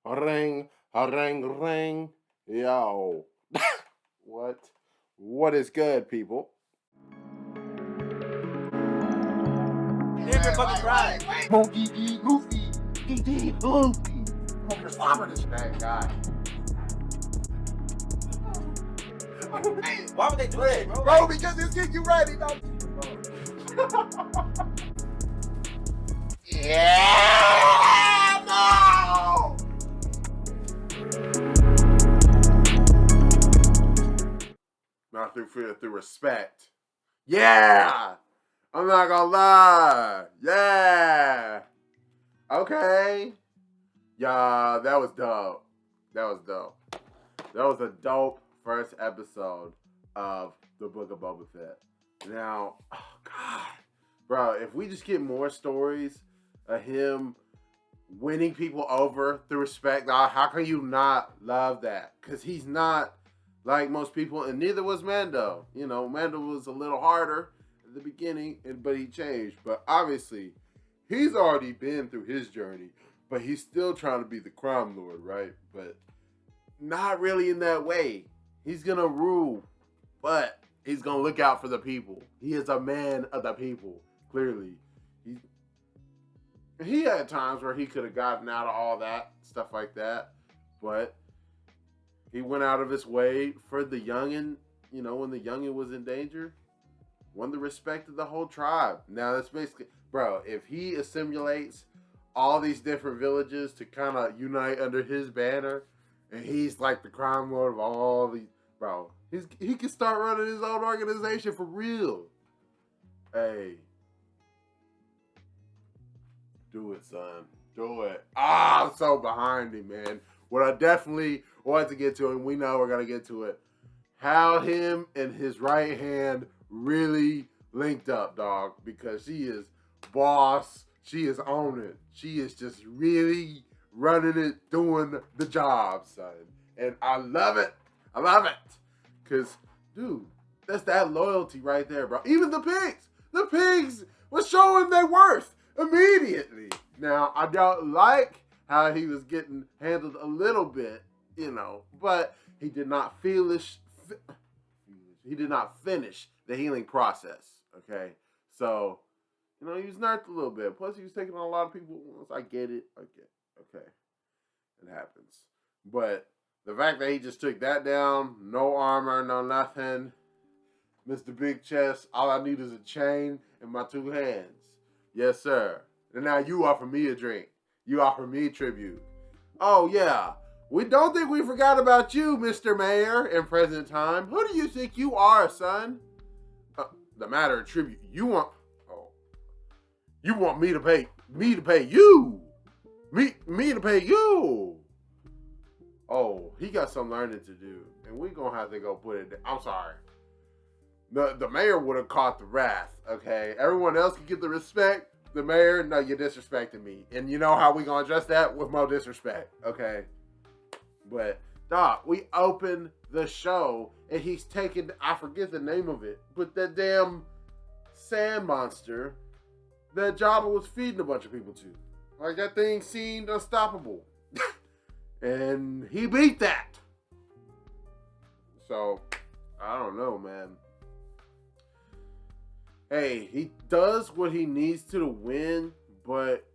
Ring, ring, ring. Yo. What? What is good, people? Nigga fucking cry. Monkey D. Goofy. D. Goofy. You're slobbering this bad guy. Why would they do that, bro? Bro, because it's getting you ready. Yeah, no! Not through respect. Yeah! I'm not gonna lie. Yeah! Okay. Yeah, that was dope. That was dope. That was a dope first episode of the Book of Boba Fett. Now, oh God. Bro, if we just get more stories of him winning people over through respect, how can you not love that? Because he's not like most people, and neither was Mando. You know, Mando was a little harder at the beginning, but he changed. But obviously, he's already been through his journey, but he's still trying to be the crime lord, right? But not really in that way. He's going to rule, but he's going to look out for the people. He is a man of the people, clearly. He had times where he could have gotten out of all that, stuff like that, but he went out of his way for the youngin', you know, when the youngin' was in danger, won the respect of the whole tribe. Now, that's basically, bro, if he assimilates all these different villages to kind of unite under his banner, and he's like the crime lord of all these, bro, he can start running his own organization for real. Hey. Do it, son. Do it. I'm so behind him, man. What I definitely want to get to, and we know we're going to get to it, how him and his right hand really linked up, dog. Because she is boss. She is owning. She is just really running it, doing the job, son. And I love it. I love it. Because, dude, that's that loyalty right there, bro. Even the pigs. The pigs was showing their worth immediately. Now, I don't like how he was getting handled a little bit, you know, but he did not finish the healing process, okay? So, you know, he was nerfed a little bit. Plus, he was taking on a lot of people. I get it. Okay. It happens. But the fact that he just took that down, no armor, no nothing, Mr. Big Chest, all I need is a chain and my two hands. Yes, sir. And now you offer me a drink. You offer me tribute. Oh, yeah. We don't think we forgot about you, Mr. Mayor, in present time. Who do you think you are, son? The matter of tribute. You want me to pay you. Me to pay you. Oh, he got some learning to do. And we're going to have to go put it down. I'm sorry. The mayor would have caught the wrath, okay? Everyone else can get the respect. The mayor, no, you're disrespecting me. And you know how we gonna address that? With more disrespect, okay? But, Doc, we opened the show, and he's taking, I forget the name of it, but that damn sand monster that Jaba was feeding a bunch of people to. Like, that thing seemed unstoppable. And he beat that. So, I don't know, man. Hey, he does what he needs to win, but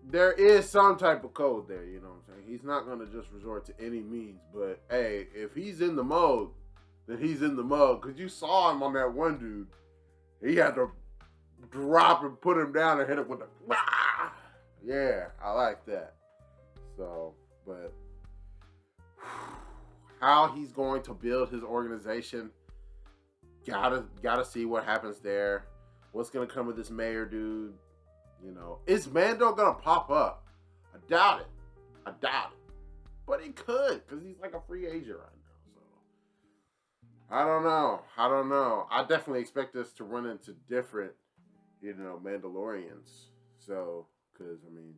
there is some type of code there, you know what I'm saying? He's not going to just resort to any means, but hey, if he's in the mode, then he's in the mode. Because you saw him on that one dude. He had to drop and put him down and hit him with a... Yeah, I like that. So, but how he's going to build his organization... Gotta see what happens there. What's gonna come of this mayor dude? You know, is Mando gonna pop up? I doubt it. But he could, because he's like a free agent right now. So I don't know. I definitely expect us to run into different, you know, Mandalorians. So, because I mean,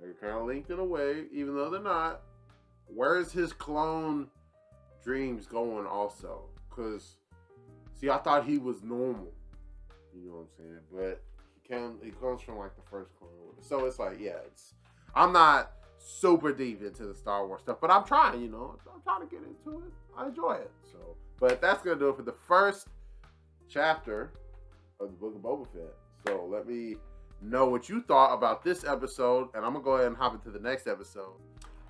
they're kind of linked in a way, even though they're not. Where's his clone Dreams going also? Because, see, I thought he was normal. You know what I'm saying? But he comes from like the first clone. So it's like, yeah, I'm not super deep into the Star Wars stuff, but I'm trying, you know. I'm trying to get into it. I enjoy it. So, but that's going to do it for the first chapter of the Book of Boba Fett. So let me know what you thought about this episode, and I'm going to go ahead and hop into the next episode.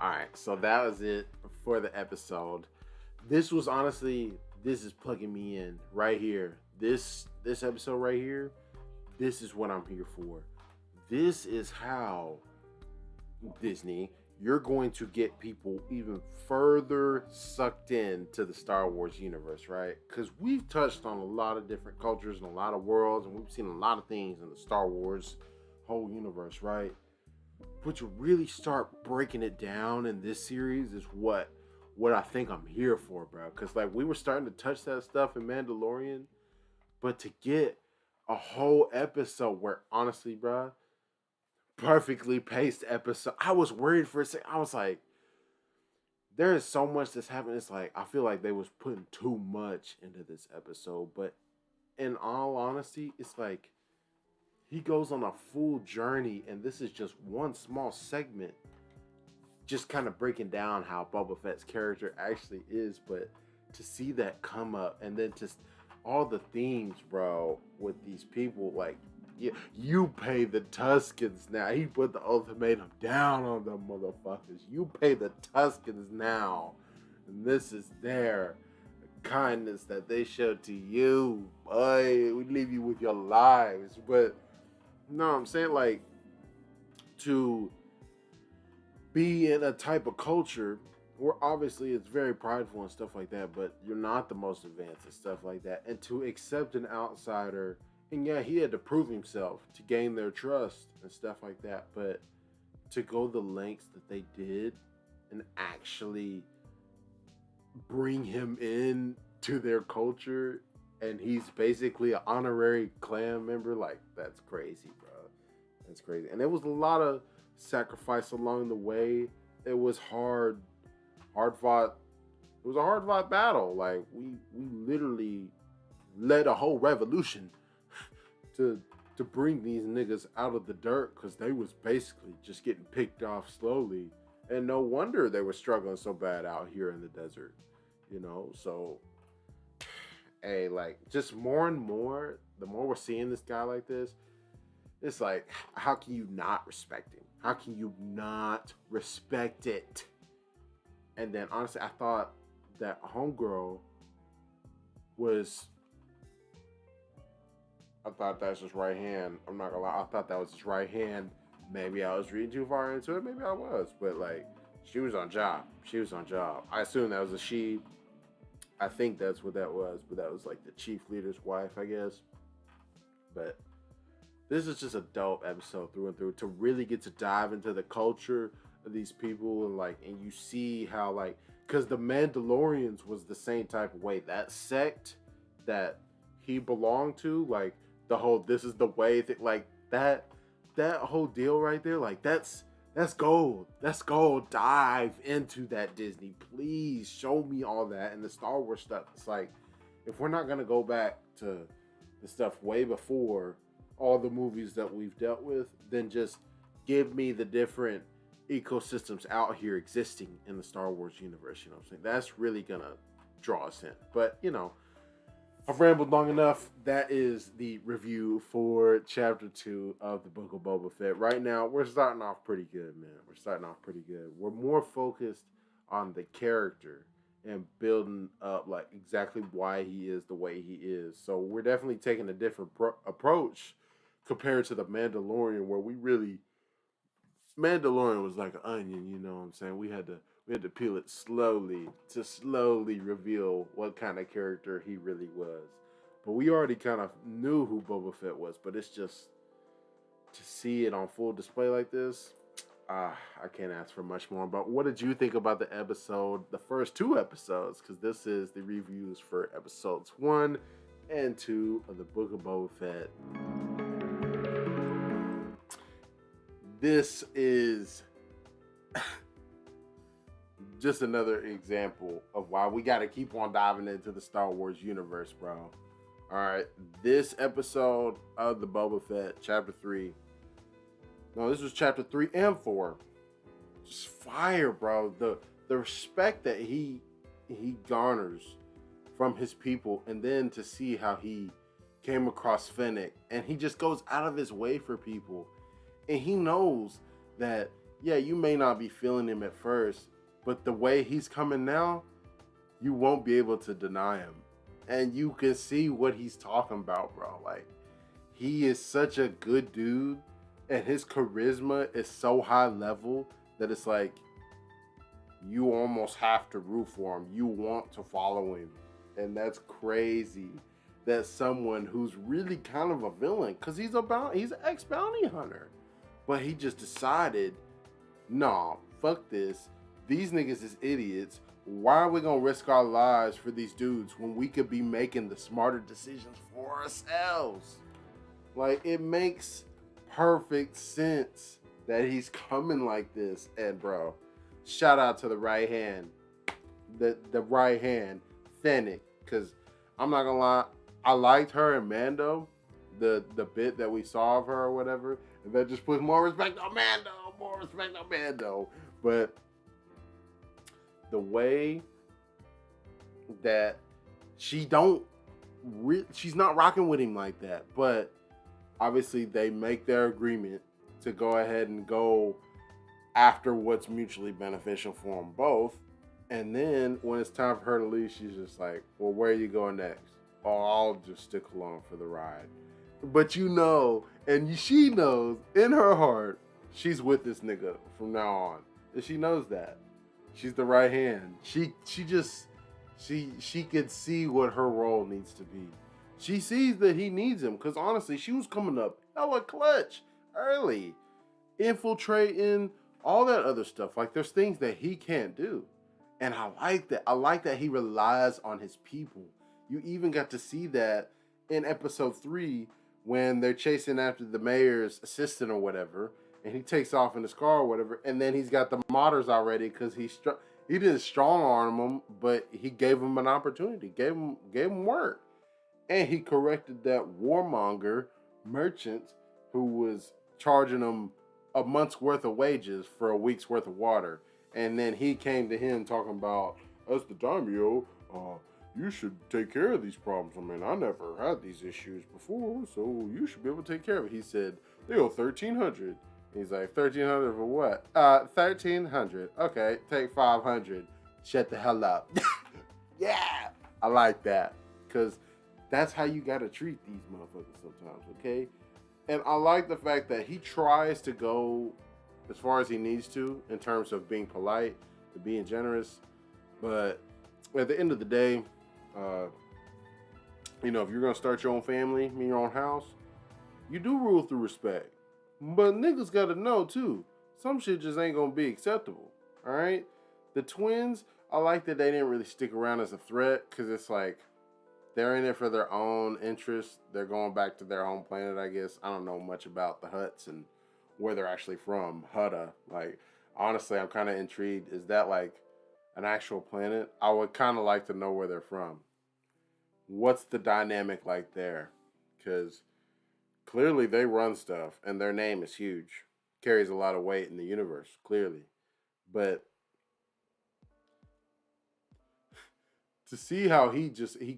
All right, so that was it for the episode. This was honestly, this is plugging me in right here. This episode right here, this is what I'm here for. This is how, Disney, you're going to get people even further sucked into the Star Wars universe, right? Because we've touched on a lot of different cultures and a lot of worlds, and we've seen a lot of things in the Star Wars whole universe, right? But to really start breaking it down in this series is what I think I'm here for, bro. Because like we were starting to touch that stuff in Mandalorian, but to get a whole episode where honestly, bro, perfectly paced episode. I was worried for a second. I was like, there is so much that's happening. It's like I feel like they was putting too much into this episode. But in all honesty, it's like he goes on a full journey, and this is just one small segment, just kind of breaking down how Boba Fett's character actually is. But to see that come up, and then just all the themes, bro, with these people, like, you pay the Tuskens now. He put the ultimatum down on them motherfuckers. You pay the Tuskens now. And this is their kindness that they showed to you. Boy, we leave you with your lives. But, no, I'm saying, like, to be in a type of culture where obviously it's very prideful and stuff like that, but you're not the most advanced and stuff like that. And to accept an outsider, and yeah, he had to prove himself to gain their trust and stuff like that, but to go the lengths that they did and actually bring him in to their culture, and he's basically an honorary clan member, like, that's crazy, bro. That's crazy. And there was a lot of sacrifice along the way. It was hard fought. It was a hard fought battle. Like, we literally led a whole revolution to bring these niggas out of the dirt, because they was basically just getting picked off slowly. And no wonder they were struggling so bad out here in the desert, you know. So hey, like, just more and more, the more we're seeing this guy like this, it's like, how can you not respect him? How can you not respect it? And then honestly, I thought that homegirl was, I thought that's his right hand. I'm not gonna lie, I thought that was his right hand. Maybe I was reading too far into it, maybe I was, but like, she was on job. She was on job. I assume that was a she. I think that's what that was, but that was like the chief leader's wife, I guess. But this is just a dope episode through and through, to really get to dive into the culture of these people, and like, and you see how, like, because the Mandalorians was the same type of way. That sect that he belonged to, like, the whole this is the way thing, like that whole deal right there, like that's gold. That's gold. Dive into that, Disney. Please show me all that. And the Star Wars stuff, it's like, if we're not gonna go back to the stuff way before all the movies that we've dealt with, then just give me the different ecosystems out here existing in the Star Wars universe. You know what I'm saying? That's really gonna draw us in. But, you know, I've rambled long enough. That is the review for Chapter 2 of the Book of Boba Fett. Right now, we're starting off pretty good, man. We're starting off pretty good. We're more focused on the character and building up, like, exactly why he is the way he is. So we're definitely taking a different approach compared to the Mandalorian, where we really, Mandalorian was like an onion, you know what I'm saying? We had to peel it slowly to slowly reveal what kind of character he really was. But we already kind of knew who Boba Fett was, but it's just to see it on full display like this, I can't ask for much more. But what did you think about the episode, the first 2 episodes? Because this is the reviews for episodes 1 and 2 of the Book of Boba Fett. This is just another example of why we got to keep on diving into the Star Wars universe, bro. All right, this episode of the Boba Fett, Chapter 3. No, this was Chapter 3 and 4. just fire, bro. The respect that he garners from his people, and then to see how he came across Fennec, and he just goes out of his way for people, and he knows that, yeah, you may not be feeling him at first, but the way he's coming now, you won't be able to deny him, and you can see what he's talking about, bro. Like, he is such a good dude, and his charisma is so high level that it's like you almost have to root for him. You want to follow him, and that's crazy. That someone who's really kind of a villain, because he's an ex-bounty hunter, but he just decided, nah, fuck this. These niggas is idiots. Why are we gonna risk our lives for these dudes when we could be making the smarter decisions for ourselves? Like, it makes perfect sense that he's coming like this. And bro, shout out to the right hand, the right hand, Fennec, because I'm not gonna lie, I liked her and Mando, the bit that we saw of her or whatever, and that just puts more respect on Mando, but the way that she's not rocking with him like that, but obviously they make their agreement to go ahead and go after what's mutually beneficial for them both, and then when it's time for her to leave, she's just like, well, where are you going next? Oh, I'll just stick along for the ride. But you know, and she knows in her heart, she's with this nigga from now on. And she knows that. She's the right hand. She could see what her role needs to be. She sees that he needs him, because honestly, she was coming up hella clutch early, infiltrating, all that other stuff. Like, there's things that he can't do. And I like that. I like that he relies on his people. You even got to see that in episode 3 when they're chasing after the mayor's assistant or whatever, and he takes off in his car or whatever, and then he's got the modders already because he didn't strong arm them, but he gave him an opportunity, gave him work, and he corrected that warmonger merchant who was charging him a month's worth of wages for a week's worth of water, and then he came to him talking about, as the daimyo, you should take care of these problems. I mean, I never had these issues before, so you should be able to take care of it. He said, they owe $1,300. He's like, $1,300 for what? $1,300. Okay, take $500. Shut the hell up. Yeah, I like that, because that's how you gotta treat these motherfuckers sometimes, okay? And I like the fact that he tries to go as far as he needs to in terms of being polite, to being generous, but at the end of the day, you know, if you're gonna start your own family, your own house, you do rule through respect. But niggas gotta know too, some shit just ain't gonna be acceptable. All right, the twins, I like that they didn't really stick around as a threat, because it's like they're in it for their own interest. They're going back to their home planet, I guess. I don't know much about the Hutts and where they're actually from. Hutta, like, honestly, I'm kind of intrigued. Is that like an actual planet? I would kind of like to know where they're from. What's the dynamic like there? Because clearly they run stuff, and their name is huge. Carries a lot of weight in the universe, clearly. But to see how he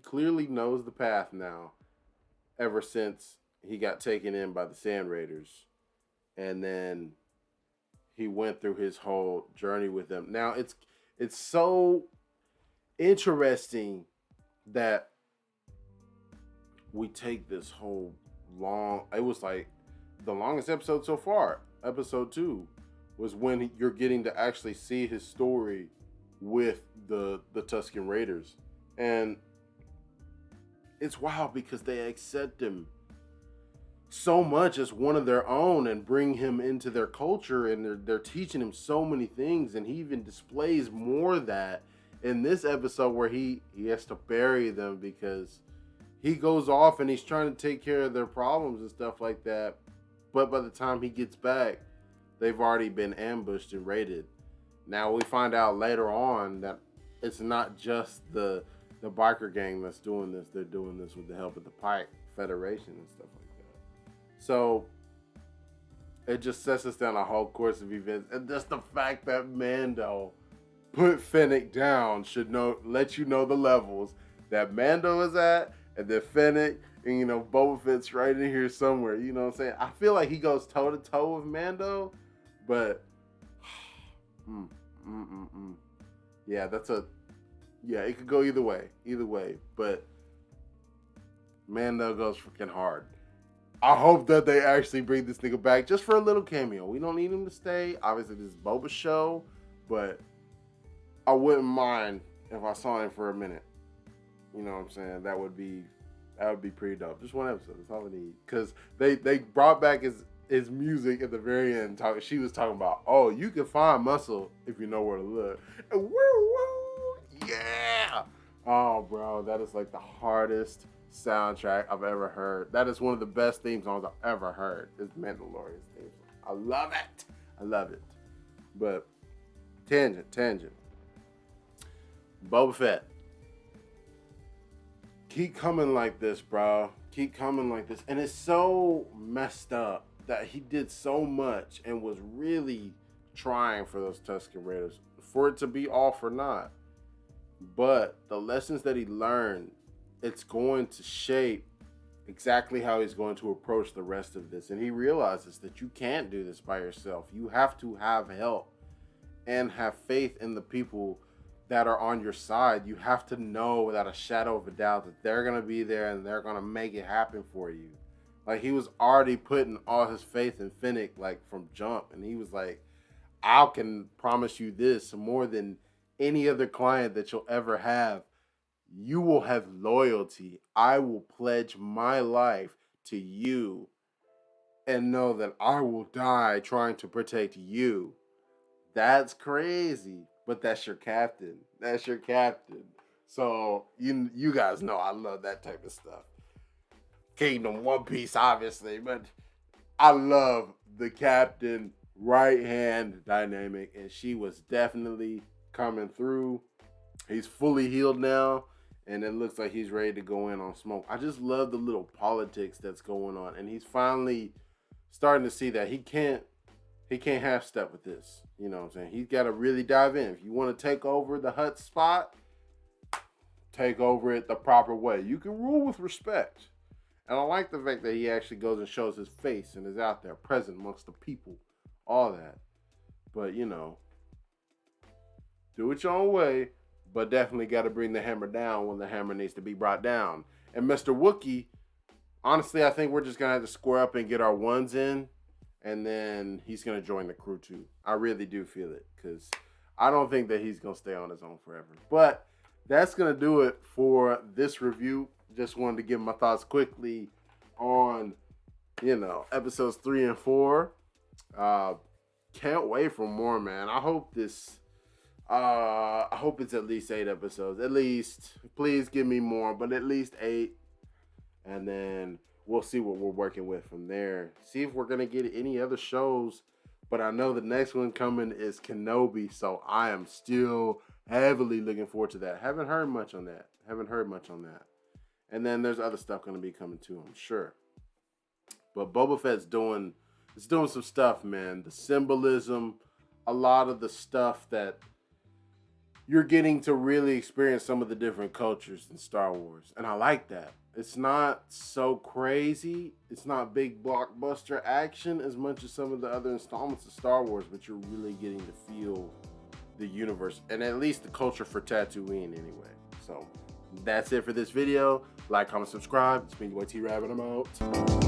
clearly knows the path now, ever since he got taken in by the Sand Raiders, and then he went through his whole journey with them. Now it's so interesting that we take this whole it was like the longest episode so far. Episode 2 was when you're getting to actually see his story with the Tusken Raiders. And it's wild because they accept him so much as one of their own and bring him into their culture, and they're teaching him so many things, and he even displays more of that in this episode where he has to bury them because he goes off and he's trying to take care of their problems and stuff like that. But by the time he gets back, they've already been ambushed and raided. Now we find out later on that it's not just the biker gang that's doing this. They're doing this with the help of the Pike Federation and stuff like that. So it just sets us down a whole course of events. And just the fact that Mando put Fennec down should let you know the levels that Mando is at, and then Fennec, and you know, Boba Fett's right in here somewhere. You know what I'm saying? I feel like he goes toe to toe with Mando, but yeah, it could go either way, but Mando goes freaking hard. I hope that they actually bring this nigga back just for a little cameo. We don't need him to stay. Obviously, this is Boba's show, but I wouldn't mind if I saw him for a minute. You know what I'm saying? That would be pretty dope. Just one episode. That's all we need. Cause they brought back his music at the very end. She was talking about, oh, you can find muscle if you know where to look. And woo, yeah. Oh, bro, that is like the hardest soundtrack I've ever heard. That is one of the best theme songs I've ever heard. Is Mandalorian's theme song. I love it. I love it. But tangent. Boba Fett. Keep coming like this, bro. Keep coming like this. And it's so messed up that he did so much and was really trying for those Tusken Raiders, for it to be all for naught. But the lessons that he learned, it's going to shape exactly how he's going to approach the rest of this. And he realizes that you can't do this by yourself. You have to have help and have faith in the people that are on your side. You have to know without a shadow of a doubt that they're going to be there and they're going to make it happen for you. Like, he was already putting all his faith in Fennec, like, from jump. And he was like, I can promise you this, more than any other client that you'll ever have. You will have loyalty. I will pledge my life to you and know that I will die trying to protect you. That's crazy. But that's your captain. That's your captain. So you guys know I love that type of stuff. Kingdom, One Piece, obviously, but I love the captain right hand dynamic, and she was definitely coming through. He's fully healed now, and it looks like he's ready to go in on Smoke. I just love the little politics that's going on, and he's finally starting to see that he can't half step with this. You know what I'm saying? He's got to really dive in. If you want to take over the Hutt spot, take over it the proper way. You can rule with respect. And I like the fact that he actually goes and shows his face and is out there present amongst the people. All that. But, you know, do it your own way, but definitely got to bring the hammer down when the hammer needs to be brought down. And Mr. Wookiee, honestly, I think we're just going to have to square up and get our ones in. And then he's going to join the crew too. I really do feel it, because I don't think that he's going to stay on his own forever. But that's going to do it for this review. Just wanted to give my thoughts quickly on, you know, episodes 3 and 4. Can't wait for more, man. I hope it's at least 8 episodes. At least, please give me more, but at least 8. And then we'll see what we're working with from there. See if we're going to get any other shows. But I know the next one coming is Kenobi, so I am still heavily looking forward to that. Haven't heard much on that. And then there's other stuff going to be coming too, I'm sure. But Boba Fett's doing some stuff, man. The symbolism, a lot of the stuff that you're getting to really experience some of the different cultures in Star Wars. And I like that. It's not so crazy. It's not big blockbuster action as much as some of the other installments of Star Wars, but you're really getting to feel the universe and at least the culture for Tatooine anyway. So that's it for this video. Like, comment, subscribe. It's been your boy T-Rav, and I'm out.